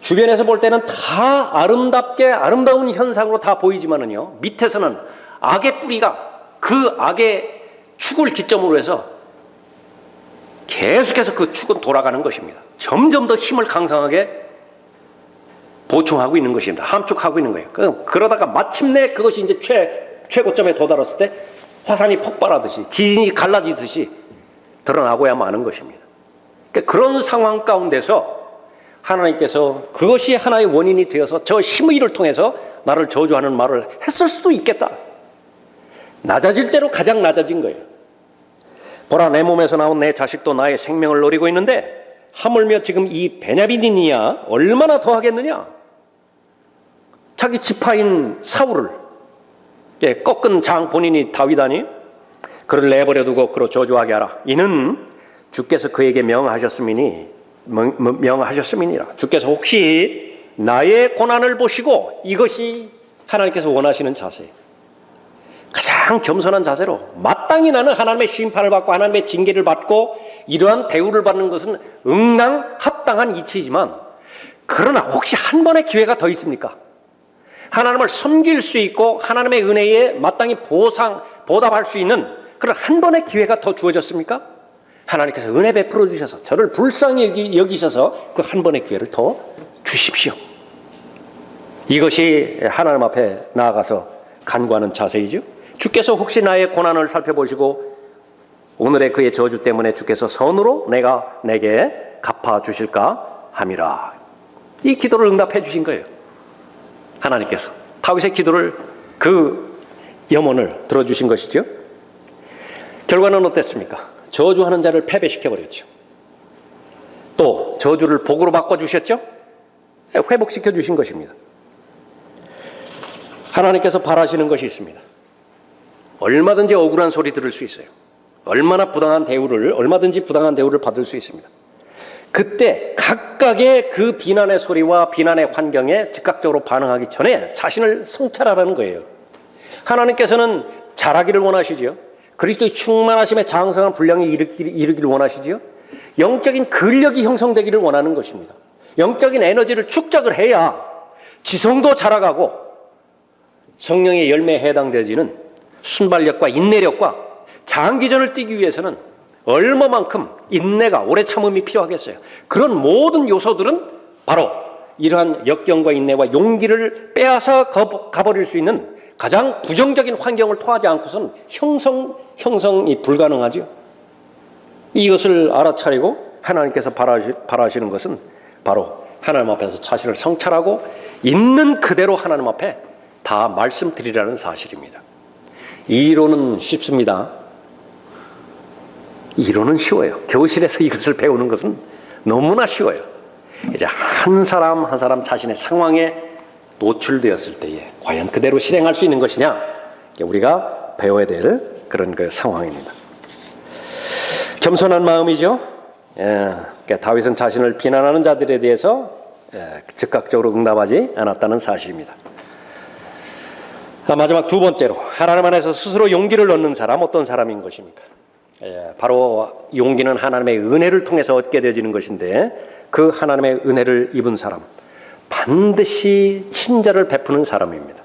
주변에서 볼 때는 다 아름다운 현상으로 다 보이지만은요, 밑에서는 악의 뿌리가 그 악의 축을 기점으로 해서 계속해서 그 축은 돌아가는 것입니다. 점점 더 힘을 강성하게 보충하고 있는 것입니다. 함축하고 있는 거예요. 그러다가 마침내 그것이 이제 최고점에 도달했을 때 화산이 폭발하듯이 지진이 갈라지듯이 드러나고야 마는 것입니다. 그러니까 그런 상황 가운데서 하나님께서 그것이 하나의 원인이 되어서 저 시므이를 통해서 나를 저주하는 말을 했을 수도 있겠다. 낮아질 대로 가장 낮아진 거예요. 보라, 내 몸에서 나온 내 자식도 나의 생명을 노리고 있는데 하물며 지금 이 베냐민이냐 얼마나 더 하겠느냐. 자기 지파인 사울을 꺾은 장 본인이 다윗 아니? 그를 내버려두고 그로 저주하게 하라. 이는 주께서 그에게 명하셨음이니라. 주께서 혹시 나의 고난을 보시고, 이것이 하나님께서 원하시는 자세예요. 가장 겸손한 자세로 마땅히 나는 하나님의 심판을 받고 하나님의 징계를 받고 이러한 대우를 받는 것은 응당 합당한 이치이지만, 그러나 혹시 한 번의 기회가 더 있습니까? 하나님을 섬길 수 있고 하나님의 은혜에 마땅히 보답할 수 있는 그런 한 번의 기회가 더 주어졌습니까? 하나님께서 은혜 베풀어 주셔서 저를 불쌍히 여기셔서 그 한 번의 기회를 더 주십시오. 이것이 하나님 앞에 나아가서 간구하는 자세이죠. 주께서 혹시 나의 고난을 살펴보시고 오늘의 그의 저주 때문에 주께서 선으로 내게 갚아주실까 함이라. 이 기도를 응답해 주신 거예요. 하나님께서 다윗의 기도를, 그 염원을 들어주신 것이죠. 결과는 어땠습니까? 저주하는 자를 패배시켜버렸죠. 또 저주를 복으로 바꿔주셨죠. 회복시켜 주신 것입니다. 하나님께서 바라시는 것이 있습니다. 얼마든지 억울한 소리 들을 수 있어요. 얼마든지 부당한 대우를 받을 수 있습니다. 그때 각각의 그 비난의 소리와 비난의 환경에 즉각적으로 반응하기 전에 자신을 성찰하라는 거예요. 하나님께서는 잘하기를 원하시지요. 그리스도의 충만하심에 장성한 분량이 이르기를 원하시지요. 영적인 근력이 형성되기를 원하는 것입니다. 영적인 에너지를 축적을 해야 지성도 자라가고 성령의 열매에 해당되지는 순발력과 인내력과 장기전을 뛰기 위해서는 얼마만큼 인내가, 오래 참음이 필요하겠어요. 그런 모든 요소들은 바로 이러한 역경과 인내와 용기를 빼앗아 가버릴 수 있는 가장 부정적인 환경을 토하지 않고서는 형성이 불가능하죠. 이것을 알아차리고 하나님께서 바라시는 것은 바로 하나님 앞에서 자신을 성찰하고 있는 그대로 하나님 앞에 다 말씀드리라는 사실입니다. 이론은 쉽습니다. 이론은 쉬워요. 교실에서 이것을 배우는 것은 너무나 쉬워요. 이제 한 사람 한 사람 자신의 상황에 노출되었을 때에 과연 그대로 실행할 수 있는 것이냐, 우리가 배워야 될 그런 그 상황입니다. 겸손한 마음이죠. 다윗은 자신을 비난하는 자들에 대해서 즉각적으로 응답하지 않았다는 사실입니다. 마지막 두 번째로, 하나님 안에서 스스로 용기를 얻는 사람, 어떤 사람인 것입니까? 바로 용기는 하나님의 은혜를 통해서 얻게 되어지는 것인데, 그 하나님의 은혜를 입은 사람, 반드시 친절을 베푸는 사람입니다.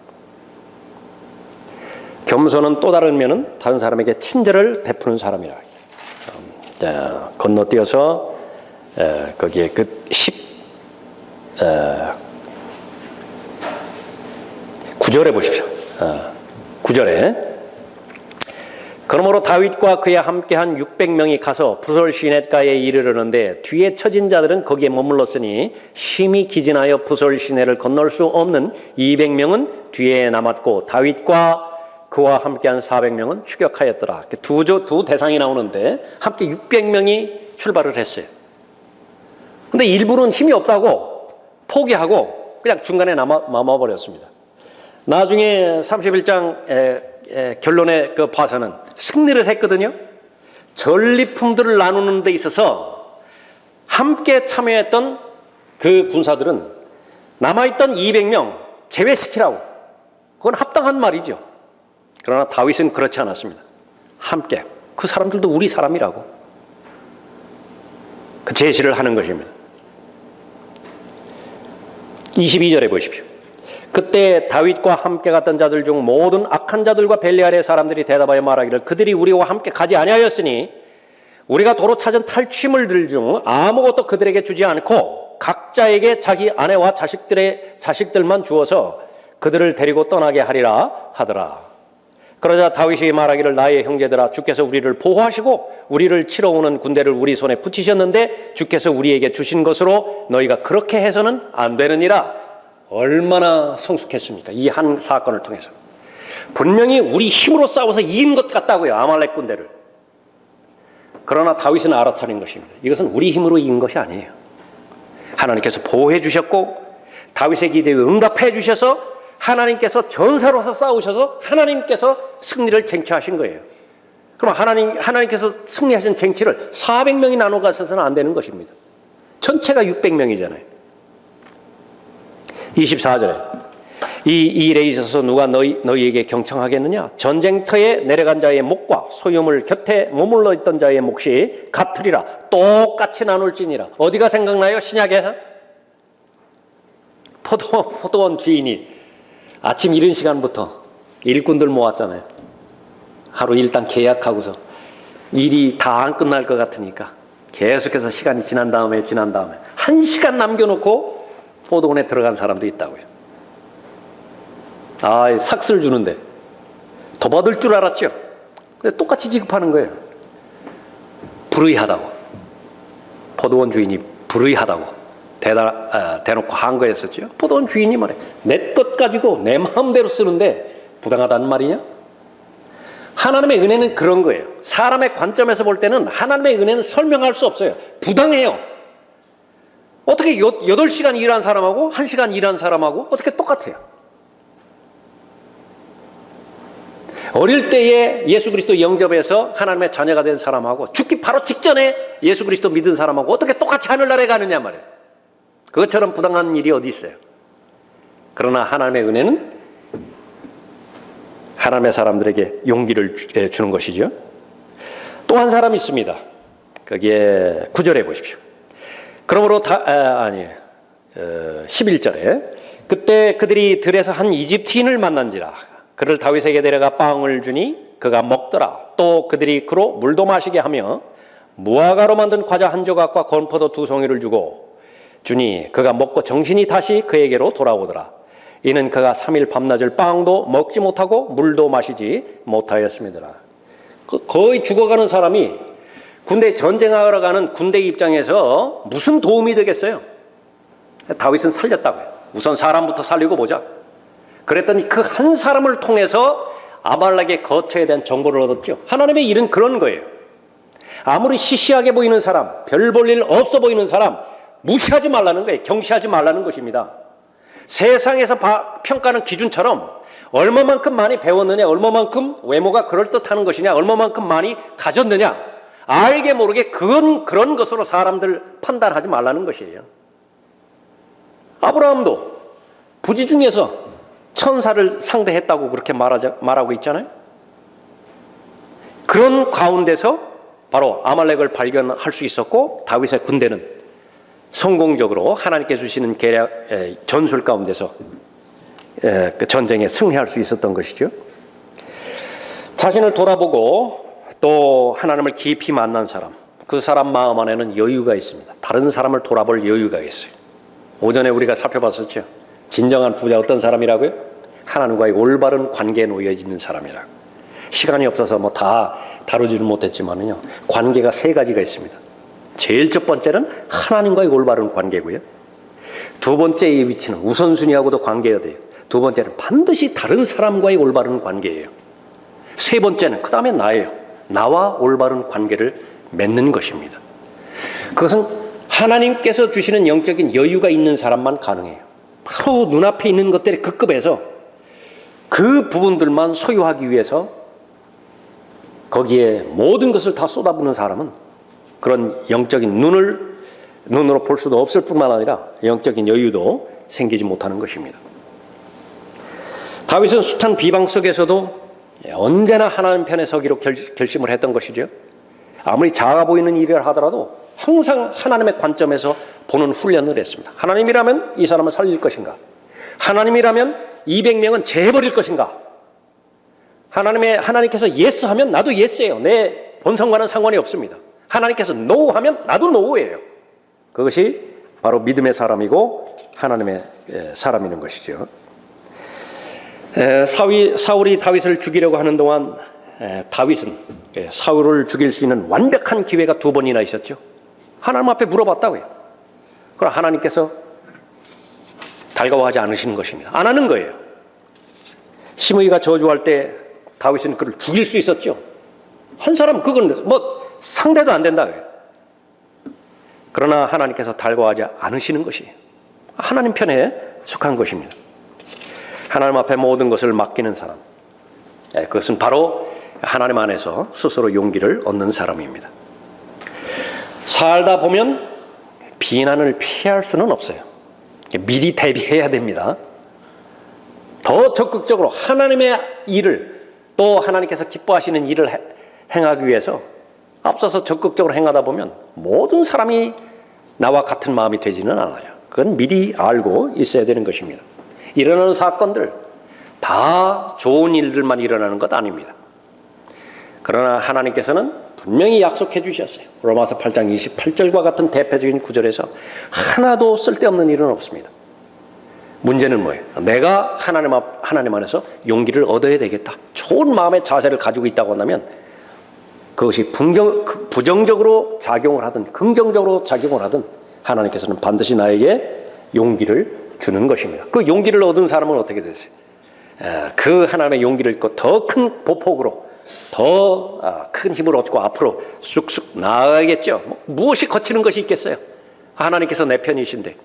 겸손은 또 다른 면은 다른 사람에게 친절을 베푸는 사람이라. 건너뛰어서 거기에 그 9절에 보십시오. 9절에 그러므로 다윗과 그와 함께한 600명이 가서 부솔 시내가에 이르르는데 뒤에 처진 자들은 거기에 머물렀으니 심히 기진하여 부솔 시내를 건널 수 없는 200명은 뒤에 남았고 다윗과 그와 함께한 400명은 추격하였더라. 두 대상이 나오는데 함께 600명이 출발을 했어요. 근데 일부는 힘이 없다고 포기하고 그냥 중간에 남아버렸습니다. 나중에 31장 결론에 봐서는 승리를 했거든요. 전리품들을 나누는 데 있어서 함께 참여했던 그 군사들은 남아있던 200명 제외시키라고. 그건 합당한 말이죠. 그러나 다윗은 그렇지 않았습니다. 함께, 그 사람들도 우리 사람이라고 그 제시를 하는 것입니다. 22절에 보십시오. 그때 다윗과 함께 갔던 자들 중 모든 악한 자들과 벨리알의 사람들이 대답하여 말하기를 그들이 우리와 함께 가지 아니하였으니 우리가 도로 찾은 탈취물들 중 아무것도 그들에게 주지 않고 각자에게 자기 아내와 자식들만 주어서 그들을 데리고 떠나게 하리라 하더라. 그러자 다윗이 말하기를 나의 형제들아, 주께서 우리를 보호하시고 우리를 치러 오는 군대를 우리 손에 붙이셨는데 주께서 우리에게 주신 것으로 너희가 그렇게 해서는 안 되느니라. 얼마나 성숙했습니까? 이 한 사건을 통해서. 분명히 우리 힘으로 싸워서 이긴 것 같다고요, 아말렉 군대를. 그러나 다윗은 알아차린 것입니다. 이것은 우리 힘으로 이긴 것이 아니에요. 하나님께서 보호해 주셨고 다윗의 기도에 응답해 주셔서 하나님께서 전사로서 싸우셔서 하나님께서 승리를 쟁취하신 거예요. 그럼 하나님께서 승리하신 쟁취를 400명이 나눠 가서는 안 되는 것입니다. 전체가 600명이잖아요. 24절에 이 일에 있어서 누가 너희에게 경청하겠느냐? 전쟁터에 내려간 자의 목과 소유물 곁에 머물러 있던 자의 몫이 같으리라. 똑같이 나눌지니라. 어디가 생각나요? 신약에서? 포도원 주인이 아침 이른 시간부터 일꾼들 모았잖아요. 하루 일단 계약하고서 일이 다 안 끝날 것 같으니까 계속해서 시간이 지난 다음에 1시간 남겨놓고 포도원에 들어간 사람도 있다고요. 삭스를 주는데 더 받을 줄 알았죠. 근데 똑같이 지급하는 거예요. 불의하다고. 포도원 주인이 불의하다고 대놓고 항거했었죠. 포도원 주인이 말해, 내 것 가지고 내 마음대로 쓰는데 부당하다는 말이냐? 하나님의 은혜는 그런 거예요. 사람의 관점에서 볼 때는 하나님의 은혜는 설명할 수 없어요. 부당해요. 어떻게 8시간 일한 사람하고 1시간 일한 사람하고 어떻게 똑같아요? 어릴 때에 예수 그리스도 영접해서 하나님의 자녀가 된 사람하고 죽기 바로 직전에 예수 그리스도 믿은 사람하고 어떻게 똑같이 하늘나라에 가느냐 말이에요. 그것처럼 부당한 일이 어디 있어요? 그러나 하나님의 은혜는 하나님의 사람들에게 용기를 주는 것이죠. 또 한 사람이 있습니다. 거기에 9절에 보십시오. 그러므로 11절에 그때 그들이 들에서 한 이집트인을 만난지라. 그를 다윗에게 데려가 빵을 주니 그가 먹더라. 또 그들이 그로 물도 마시게 하며 무화과로 만든 과자 한 조각과 건포도 2송이를 주니 그가 먹고 정신이 다시 그에게로 돌아오더라. 이는 그가 3일 밤낮을 빵도 먹지 못하고 물도 마시지 못하였음이더라. 거의 죽어가는 사람이 군대에 전쟁하러 가는 군대 입장에서 무슨 도움이 되겠어요? 다윗은 살렸다고요. 우선 사람부터 살리고 보자. 그랬더니 그 한 사람을 통해서 아말렉의 거처에 대한 정보를 얻었죠. 하나님의 일은 그런 거예요. 아무리 시시하게 보이는 사람, 별 볼 일 없어 보이는 사람 무시하지 말라는 거예요. 경시하지 말라는 것입니다. 세상에서 평가하는 기준처럼 얼마만큼 많이 배웠느냐, 얼마만큼 외모가 그럴듯하는 것이냐, 얼마만큼 많이 가졌느냐, 알게 모르게 그런 것으로 사람들 판단하지 말라는 것이에요. 아브라함도 부지 중에서 천사를 상대했다고 그렇게 말하고 있잖아요. 그런 가운데서 바로 아말렉을 발견할 수 있었고, 다윗의 군대는 성공적으로 하나님께 주시는 전술 가운데서 그 전쟁에 승리할 수 있었던 것이죠. 자신을 돌아보고 또 하나님을 깊이 만난 사람, 그 사람 마음 안에는 여유가 있습니다. 다른 사람을 돌아볼 여유가 있어요. 오전에 우리가 살펴봤었죠. 진정한 부자 어떤 사람이라고요? 하나님과의 올바른 관계에 놓여 있는 사람이라고. 시간이 없어서 뭐 다 다루지는 못했지만은요, 관계가 3가지가 있습니다. 제일 첫 번째는 하나님과의 올바른 관계고요. 두 번째의 위치는 우선순위하고도 관계가 돼요. 두 번째는 반드시 다른 사람과의 올바른 관계예요. 세 번째는 그 다음에 나예요. 나와 올바른 관계를 맺는 것입니다. 그것은 하나님께서 주시는 영적인 여유가 있는 사람만 가능해요. 바로 눈앞에 있는 것들의 그 급에서 그 부분들만 소유하기 위해서 거기에 모든 것을 다 쏟아붓는 사람은 그런 영적인 눈으로 볼 수도 없을 뿐만 아니라 영적인 여유도 생기지 못하는 것입니다. 다윗은 숱한 비방 속에서도 언제나 하나님 편에 서기로 결심을 했던 것이죠. 아무리 작아 보이는 일을 하더라도 항상 하나님의 관점에서 보는 훈련을 했습니다. 하나님이라면 이 사람을 살릴 것인가? 하나님이라면 200명은 제해버릴 것인가? 하나님께서 예스 하면 나도 예스예요. 내 본성과는 상관이 없습니다. 하나님께서 노 하면 나도 노예요. 그것이 바로 믿음의 사람이고 하나님의 사람이는 것이죠. 사울이 다윗을 죽이려고 하는 동안 다윗은 사울을 죽일 수 있는 완벽한 기회가 2번이나 있었죠. 하나님 앞에 물어봤다고요. 그럼 하나님께서 달가워하지 않으시는 것입니다. 안 하는 거예요. 시므이가 저주할 때 다윗은 그를 죽일 수 있었죠. 한 사람 그건 뭐 상대도 안 된다고요. 그러나 하나님께서 달가워하지 않으시는 것이 하나님 편에 속한 것입니다. 하나님 앞에 모든 것을 맡기는 사람, 그것은 바로 하나님 안에서 스스로 용기를 얻는 사람입니다. 살다 보면 비난을 피할 수는 없어요. 미리 대비해야 됩니다. 더 적극적으로 하나님의 일을, 또 하나님께서 기뻐하시는 일을 행하기 위해서 앞서서 적극적으로 행하다 보면 모든 사람이 나와 같은 마음이 되지는 않아요. 그건 미리 알고 있어야 되는 것입니다. 일어나는 사건들 다 좋은 일들만 일어나는 것 아닙니다. 그러나 하나님께서는 분명히 약속해 주셨어요. 로마서 8장 28절과 같은 대표적인 구절에서 하나도 쓸데없는 일은 없습니다. 문제는 뭐예요? 내가 하나님 안에서 용기를 얻어야 되겠다. 좋은 마음의 자세를 가지고 있다고 한다면 그것이 부정적으로 작용을 하든 긍정적으로 작용을 하든 하나님께서는 반드시 나에게 용기를 주는 것입니다. 그 용기를 얻은 사람은 어떻게 되세요? 그 하나님의 용기를 얻고 더 큰 보폭으로 더 큰 힘을 얻고 앞으로 쑥쑥 나아가겠죠. 무엇이 거치는 것이 있겠어요? 하나님께서 내 편이신데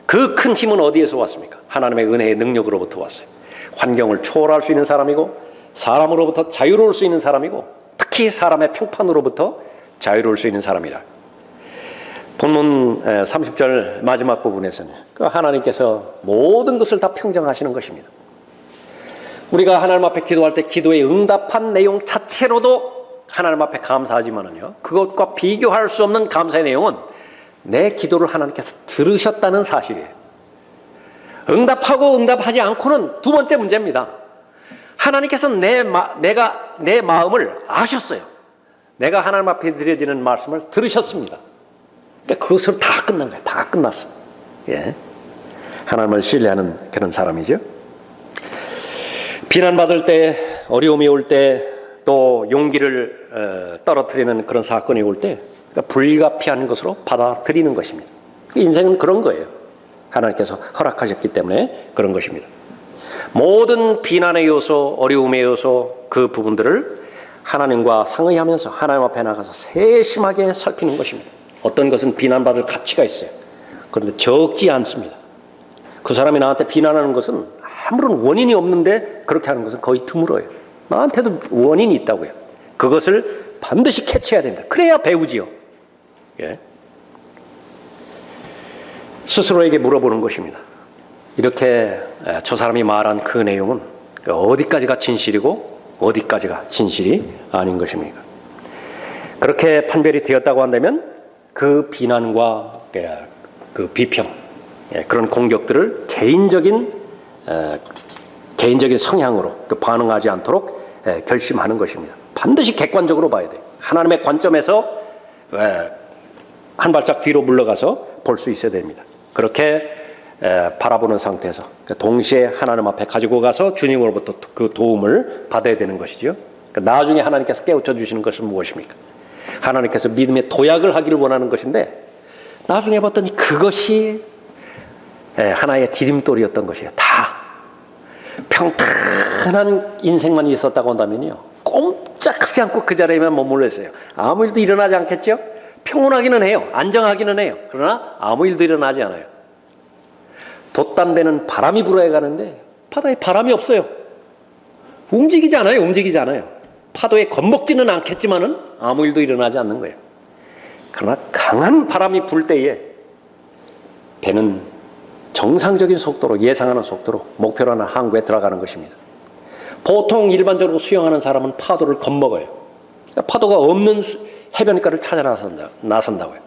그 큰 힘은 어디에서 왔습니까? 하나님의 은혜의 능력으로부터 왔어요. 환경을 초월할 수 있는 사람이고 사람으로부터 자유로울 수 있는 사람이고 특히 사람의 평판으로부터 자유로울 수 있는 사람이라. 본문 30절 마지막 부분에서는 하나님께서 모든 것을 다 평정하시는 것입니다. 우리가 하나님 앞에 기도할 때 기도에 응답한 내용 자체로도 하나님 앞에 감사하지만은요, 그것과 비교할 수 없는 감사의 내용은 내 기도를 하나님께서 들으셨다는 사실이에요. 응답하고 응답하지 않고는 두 번째 문제입니다. 하나님께서 내 마음을 아셨어요. 내가 하나님 앞에 드려지는 말씀을 들으셨습니다. 그러니까 그것으로 다 끝난 거예요. 다 끝났어. 예. 하나님을 신뢰하는 그런 사람이죠. 비난받을 때, 어려움이 올 때, 또 용기를 떨어뜨리는 그런 사건이 올 때 불가피한 것으로 받아들이는 것입니다. 인생은 그런 거예요. 하나님께서 허락하셨기 때문에 그런 것입니다. 모든 비난의 요소, 어려움의 요소, 그 부분들을 하나님과 상의하면서 하나님 앞에 나가서 세심하게 살피는 것입니다. 어떤 것은 비난받을 가치가 있어요. 그런데 적지 않습니다. 그 사람이 나한테 비난하는 것은 아무런 원인이 없는데 그렇게 하는 것은 거의 드물어요. 나한테도 원인이 있다고요. 그것을 반드시 캐치해야 됩니다. 그래야 배우지요. 예. 스스로에게 물어보는 것입니다. 이렇게 저 사람이 말한 그 내용은 어디까지가 진실이고 어디까지가 진실이 아닌 것입니까? 그렇게 판별이 되었다고 한다면 그 비난과 그 비평, 그런 공격들을 개인적인 성향으로 반응하지 않도록 결심하는 것입니다. 반드시 객관적으로 봐야 돼요. 하나님의 관점에서 한 발짝 뒤로 물러가서 볼 수 있어야 됩니다. 그렇게 바라보는 상태에서 동시에 하나님 앞에 가지고 가서 주님으로부터 그 도움을 받아야 되는 것이죠. 나중에 하나님께서 깨우쳐 주시는 것은 무엇입니까? 하나님께서 믿음의 도약을 하기를 원하는 것인데 나중에 봤더니 그것이 하나의 디딤돌이었던 것이에요. 다 평탄한 인생만 있었다고 한다면요, 꼼짝하지 않고 그 자리에만 머물러 있어요. 아무 일도 일어나지 않겠죠? 평온하기는 해요. 안정하기는 해요. 그러나 아무 일도 일어나지 않아요. 돛담배는 바람이 불어야 가는데 바다에 바람이 없어요. 움직이지 않아요. 파도에 겁먹지는 않겠지만은 아무 일도 일어나지 않는 거예요. 그러나 강한 바람이 불 때에 배는 정상적인 속도로, 예상하는 속도로 목표로 하는 항구에 들어가는 것입니다. 보통 일반적으로 수영하는 사람은 파도를 겁먹어요. 그러니까 파도가 없는 해변가를 찾아 나선다고요.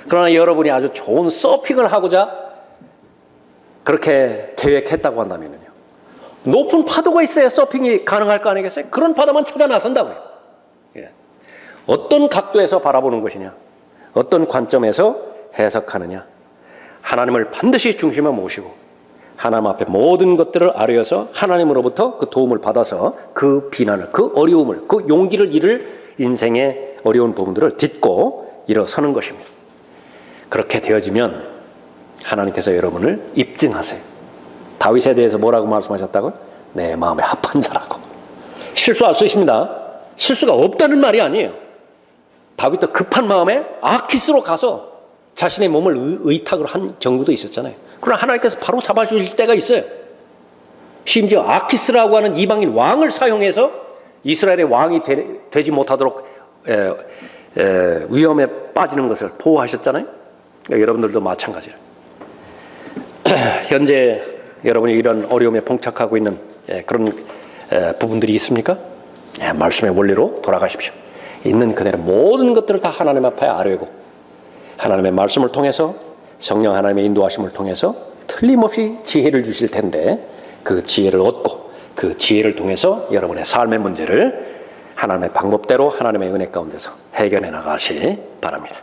그러나 여러분이 아주 좋은 서핑을 하고자 그렇게 계획했다고 한다면요, 높은 파도가 있어야 서핑이 가능할 거 아니겠어요? 그런 파도만 찾아 나선다고요. 예. 어떤 각도에서 바라보는 것이냐, 어떤 관점에서 해석하느냐, 하나님을 반드시 중심에 모시고 하나님 앞에 모든 것들을 아뢰어서 하나님으로부터 그 도움을 받아서 그 비난을, 그 어려움을, 그 용기를 잃을 인생의 어려운 부분들을 딛고 일어서는 것입니다. 그렇게 되어지면 하나님께서 여러분을 입증하세요. 다윗에 대해서 뭐라고 말씀하셨다고요? 내 마음에 합한 자라고. 실수할 수 있습니다. 실수가 없다는 말이 아니에요. 다윗도 급한 마음에 아키스로 가서 자신의 몸을 의탁을 한 경우도 있었잖아요. 그러나 하나님께서 바로 잡아주실 때가 있어요. 심지어 아키스라고 하는 이방인 왕을 사용해서 이스라엘의 왕이 되지 못하도록 위험에 빠지는 것을 보호하셨잖아요. 여러분들도 마찬가지예요. 현재 여러분이 이런 어려움에 봉착하고 있는 그런 부분들이 있습니까? 말씀의 원리로 돌아가십시오. 있는 그대로 모든 것들을 다 하나님 앞에 아뢰고 하나님의 말씀을 통해서 성령 하나님의 인도하심을 통해서 틀림없이 지혜를 주실 텐데 그 지혜를 얻고 그 지혜를 통해서 여러분의 삶의 문제를 하나님의 방법대로 하나님의 은혜 가운데서 해결해 나가시기 바랍니다.